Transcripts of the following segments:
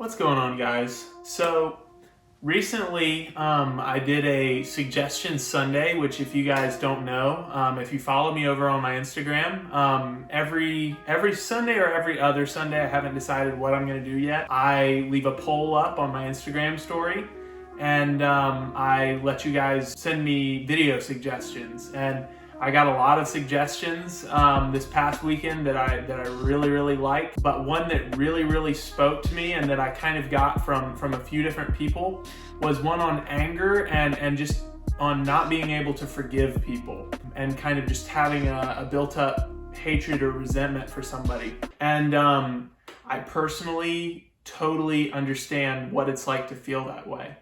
What's going on, guys? So recently I did a suggestion Sunday, which if you guys don't know, if you follow me over on my Instagram, every Sunday or every other Sunday, I haven't decided what I'm going to do yet, I leave a poll up on my Instagram story and I let you guys send me video suggestions. And I got a lot of suggestions this past weekend that I really liked, but one that really spoke to me and that I kind of got from a few different people was one on anger and just on not being able to forgive people and kind of just having a built up hatred or resentment for somebody. And I personally totally understand what it's like to feel that way.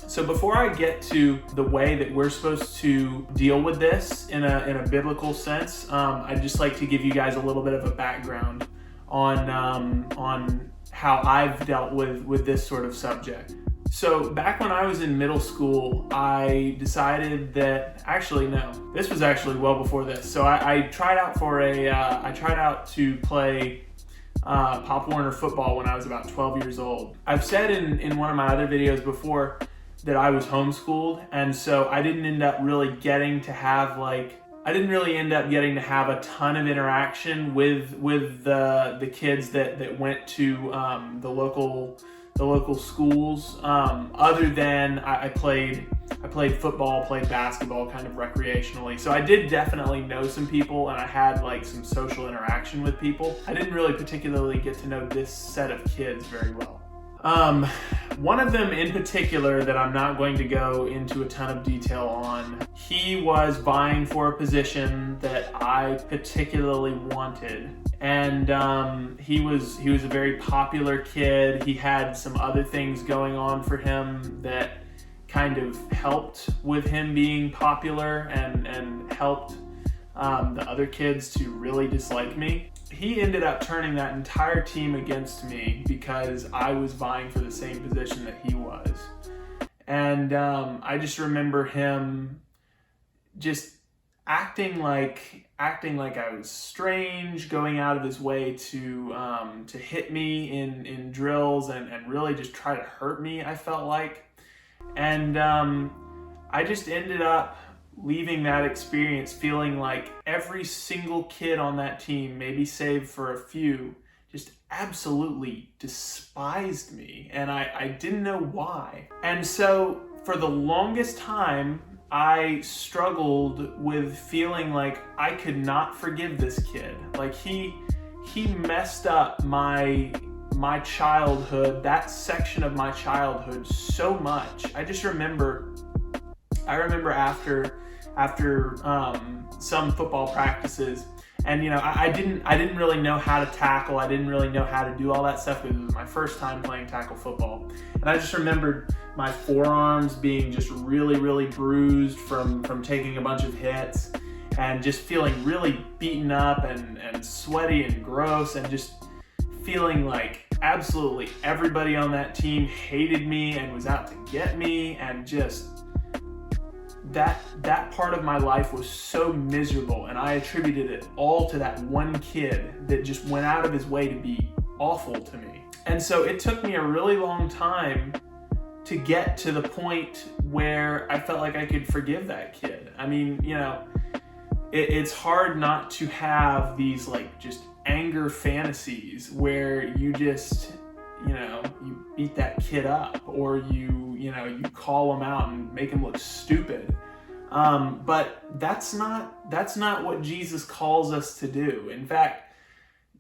So before I get to the way that we're supposed to deal with this in a biblical sense, I'd just like to give you guys a little bit of a background on how I've dealt with this sort of subject. So back when I was in middle school, I decided that, actually no, this was actually well before this. So I tried out to play Pop Warner football when I was about 12 years old. I've said in one of my other videos before that I was homeschooled, and so I didn't end up really getting to have a ton of interaction with the kids that went to the local schools, other than I played football, played basketball kind of recreationally. So I did definitely know some people and I had like some social interaction with people. I didn't really particularly get to know this set of kids very well. One of them in particular that I'm not going to go into a ton of detail on, he was vying for a position that I particularly wanted. And he was a very popular kid. He had some other things going on for him that kind of helped with him being popular and helped the other kids to really dislike me. He ended up turning that entire team against me because I was vying for the same position that he was. And I just remember him just acting like I was strange, going out of his way to hit me in drills and really just try to hurt me, I felt like. And I just ended up leaving that experience feeling like every single kid on that team, maybe save for a few, just absolutely despised me, and I didn't know why. And so for the longest time, I struggled with feeling like I could not forgive this kid. Like he messed up my childhood, that section of my childhood, so much. I remember after some football practices, and I didn't really know how to tackle. I didn't really know how to do all that stuff because it was my first time playing tackle football. And I just remembered my forearms being just really bruised from taking a bunch of hits, and just feeling really beaten up and sweaty and gross, and just feeling like absolutely everybody on that team hated me and was out to get me, and just that part of my life was so miserable, and I attributed it all to that one kid that just went out of his way to be awful to me. And so it took me a really long time to get to the point where I felt like I could forgive that kid. I mean, it's hard not to have these like just anger fantasies where you just you beat that kid up, or you call him out and make him look stupid. But that's not what Jesus calls us to do. In fact,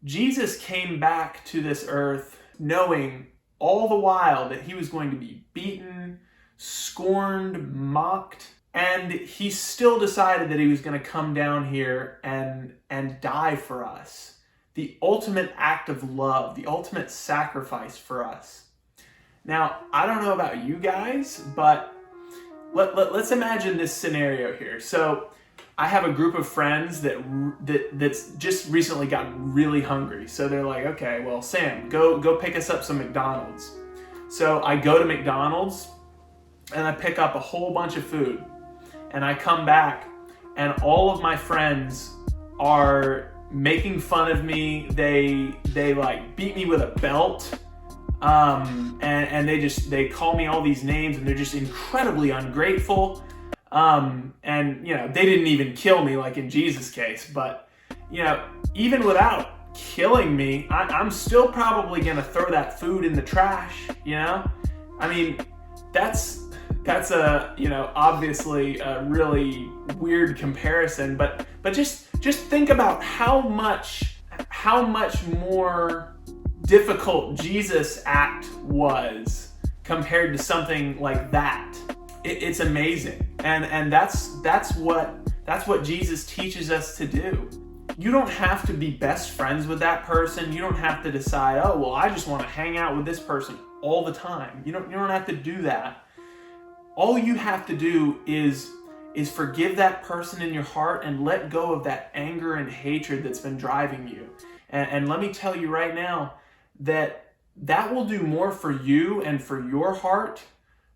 Jesus came back to this earth knowing all the while that he was going to be beaten, scorned, mocked, and he still decided that he was going to come down here and die for us. The ultimate act of love, the ultimate sacrifice for us. Now, I don't know about you guys, but let's imagine this scenario here. So I have a group of friends that's just recently gotten really hungry. So they're like, okay, well, Sam, go pick us up some McDonald's. So I go to McDonald's and I pick up a whole bunch of food, and I come back and all of my friends are making fun of me. They like beat me with a belt. And they call me all these names, and they're just incredibly ungrateful. And they didn't even kill me like in Jesus' case, but even without killing me, I'm still probably gonna throw that food in the trash. I mean, that's a obviously a really weird comparison, but just think about how much more difficult Jesus' act was compared to something like that. It's amazing, and that's what Jesus teaches us to do. You don't have to be best friends with that person. You don't have to decide, oh well, I just want to hang out with this person all the time. You don't have to do that. All you have to do is forgive that person in your heart and let go of that anger and hatred that's been driving you. And let me tell you right now that will do more for you and for your heart,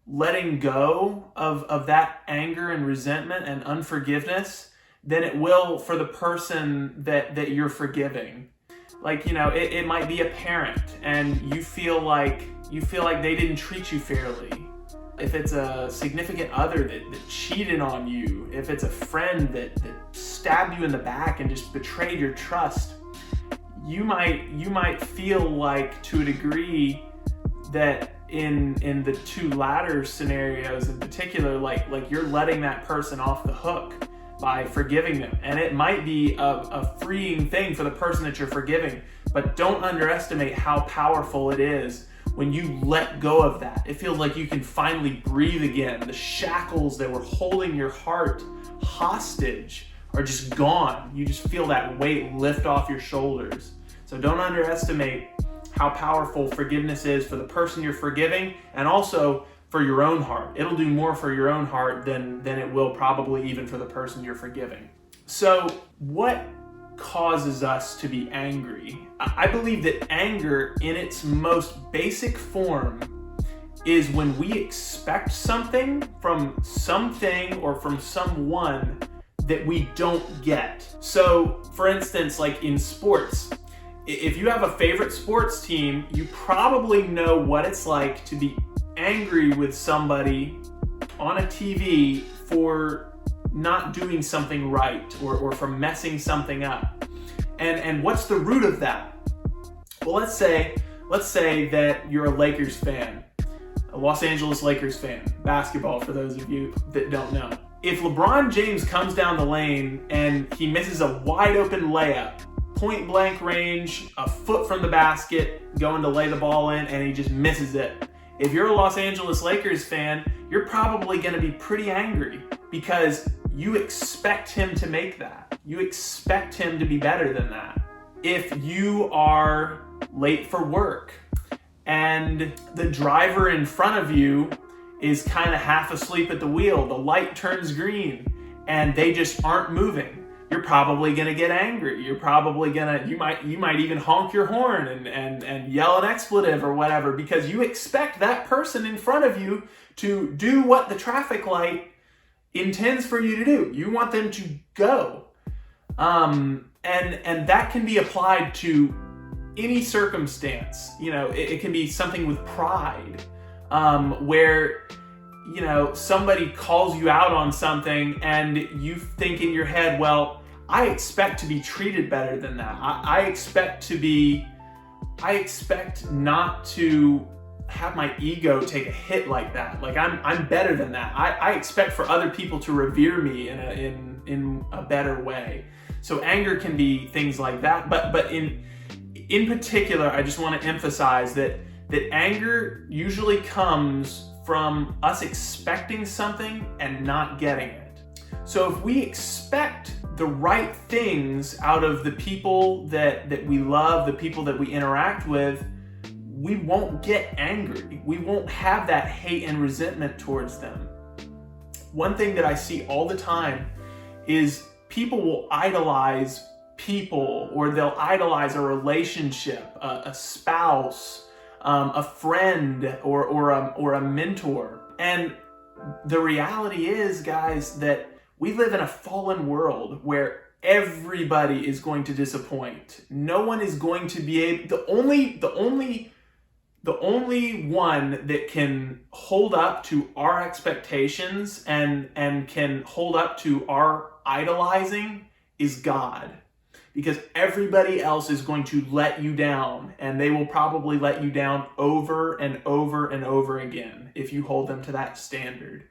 letting go of that anger and resentment and unforgiveness, than it will for the person that you're forgiving. Like, it might be a parent and you feel like they didn't treat you fairly. If it's a significant other that cheated on you, if it's a friend that stabbed you in the back and just betrayed your trust, you might feel like, to a degree, that in the two latter scenarios in particular, like you're letting that person off the hook by forgiving them. And it might be a freeing thing for the person that you're forgiving, but don't underestimate how powerful it is when you let go of that. It feels like you can finally breathe again. The shackles that were holding your heart hostage are just gone. You just feel that weight lift off your shoulders. So don't underestimate how powerful forgiveness is for the person you're forgiving, and also for your own heart. It'll do more for your own heart than it will probably even for the person you're forgiving. So what causes us to be angry? I believe that anger in its most basic form is when we expect something from something or from someone that we don't get. So for instance, like in sports, if you have a favorite sports team, you probably know what it's like to be angry with somebody on a TV for not doing something right or for messing something up. And what's the root of that? Well, let's say that you're a Lakers fan, a Los Angeles Lakers fan, basketball for those of you that don't know. If LeBron James comes down the lane and he misses a wide open layup, point blank range, a foot from the basket, going to lay the ball in, and he just misses it. If you're a Los Angeles Lakers fan, you're probably going to be pretty angry because you expect him to make that. You expect him to be better than that. If you are late for work and the driver in front of you is kind of half asleep at the wheel, the light turns green, and they just aren't moving, you're probably gonna get angry. You're probably you might even honk your horn and yell an expletive or whatever, because you expect that person in front of you to do what the traffic light intends for you to do. You want them to go. And that can be applied to any circumstance. It can be something with pride, where somebody calls you out on something and you think in your head, well, I expect to be treated better than that. I expect not to have my ego take a hit like that. Like I'm better than that. I expect for other people to revere me in a better way. So anger can be things like that. But in particular, I just want to emphasize that anger usually comes from us expecting something and not getting it. So if we expect the right things out of the people that we love, the people that we interact with, we won't get angry. We won't have that hate and resentment towards them. One thing that I see all the time is people will idolize people, or they'll idolize a relationship, a spouse, a friend, or a mentor. And the reality is, guys, that we live in a fallen world where everybody is going to disappoint. No one is going to be able. The the only one that can hold up to our expectations and can hold up to our idolizing is God. Because everybody else is going to let you down, and they will probably let you down over and over and over again if you hold them to that standard.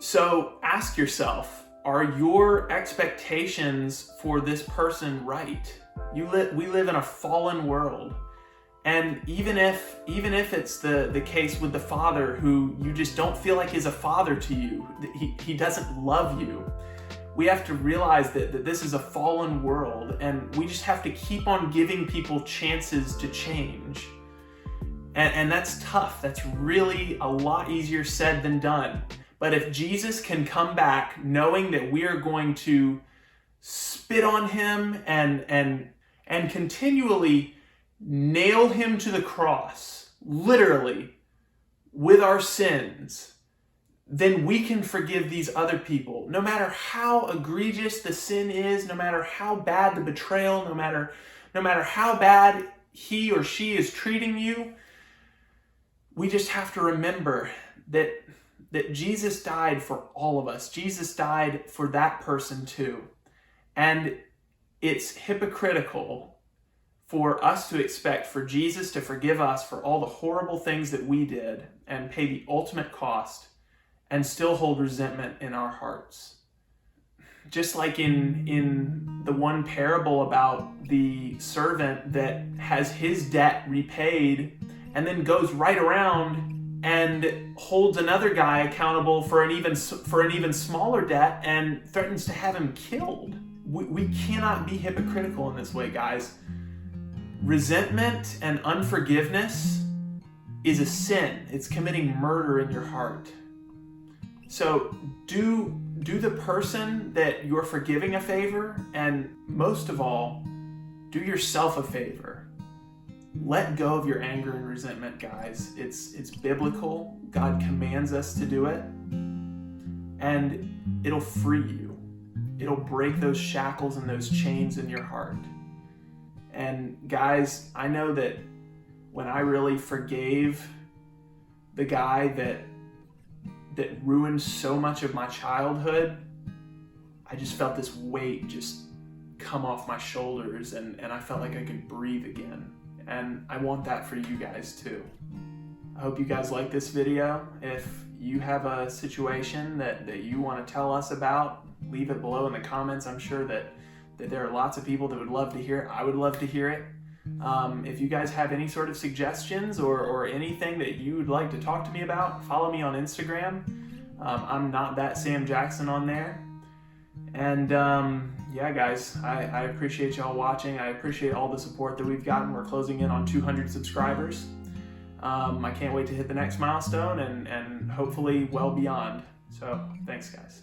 So ask yourself, are your expectations for this person right? We live in a fallen world. And even if it's the case with the father who you just don't feel like is a father to you, he doesn't love you, we have to realize that this is a fallen world, and we just have to keep on giving people chances to change. And that's tough. That's really a lot easier said than done. But if Jesus can come back knowing that we are going to spit on him and continually nail him to the cross, literally, with our sins, then we can forgive these other people. No matter how egregious the sin is, no matter how bad the betrayal, no matter how bad he or she is treating you, we just have to remember that Jesus died for all of us. Jesus died for that person too. And it's hypocritical for us to expect for Jesus to forgive us for all the horrible things that we did and pay the ultimate cost and still hold resentment in our hearts. Just like in the one parable about the servant that has his debt repaid and then goes right around and holds another guy accountable for an even smaller debt and threatens to have him killed. We cannot be hypocritical in this way, guys. Resentment and unforgiveness is a sin. It's committing murder in your heart. So do the person that you're forgiving a favor, and most of all, do yourself a favor. Let go of your anger and resentment, guys. It's biblical. God commands us to do it. And it'll free you. It'll break those shackles and those chains in your heart. And guys, I know that when I really forgave the guy that ruined so much of my childhood, I just felt this weight just come off my shoulders, and I felt like I could breathe again. And I want that for you guys too. I hope you guys like this video. If you have a situation that you want to tell us about, leave it below in the comments. I'm sure that there are lots of people that would love to hear it. I would love to hear it. If you guys have any sort of suggestions or anything that you would like to talk to me about, follow me on Instagram. I'm not that Sam Jackson on there. And yeah, guys, I appreciate y'all watching. I appreciate all the support that we've gotten. We're closing in on 200 subscribers. I can't wait to hit the next milestone and hopefully well beyond. So thanks, guys.